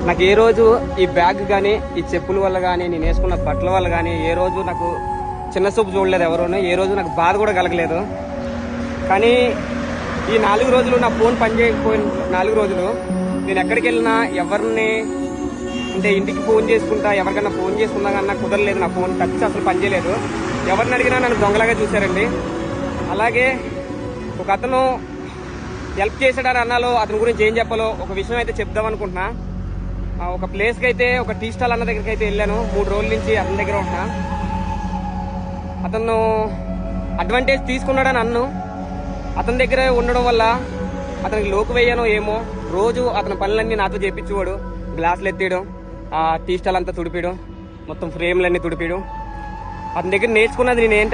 నాకు ఏ రోజు ఈ బ్యాగ్ కానీ ఈ చెప్పుల వల్ల కానీ నేను వేసుకున్న బట్టల వల్ల కానీ ఏ రోజు నాకు చిన్న చూపు చూడలేదు ఎవరునూ. ఏ రోజు నాకు బాధ కూడా కలగలేదు. కానీ ఈ 4 రోజులు నా ఫోన్ పనిచేయకపోయిన 4 రోజులు నేను ఎక్కడికి వెళ్ళినా ఎవరిని అంటే ఇంటికి ఫోన్ చేసుకుంటా ఎవరికన్నా ఫోన్ చేసుకున్నా కన్నా కుదరలేదు. నా ఫోన్ టచ్ అసలు పనిచేయలేదు. ఎవరిని అడిగినా నన్ను దొంగలాగా చూశారండి. అలాగే ఒక అతను హెల్ప్ చేశాడని అన్నాలో అతని గురించి ఏం చెప్పాలో ఒక విషయం అయితే చెప్దాం అనుకుంటున్నా. ఒక ప్లేస్కి అయితే ఒక టీ స్టాల్ అన్న దగ్గరికి అయితే వెళ్ళాను. 3 రోజుల నుంచి అతని దగ్గర ఉంటున్నా. అతను అడ్వాంటేజ్ తీసుకున్నాడని అన్ను అతని దగ్గర ఉండడం వల్ల అతనికి లోకు వేయను ఏమో. రోజు అతని పనులన్నీ నాతో చేపించేవాడు. గ్లాసులు ఎత్తేయడం, ఆ టీ స్టాల్ అంతా తుడిపేయడం, మొత్తం ఫ్రేమ్లన్నీ తుడిపేయడం. అతని దగ్గర నేర్చుకున్నది నేను ఏంటంటే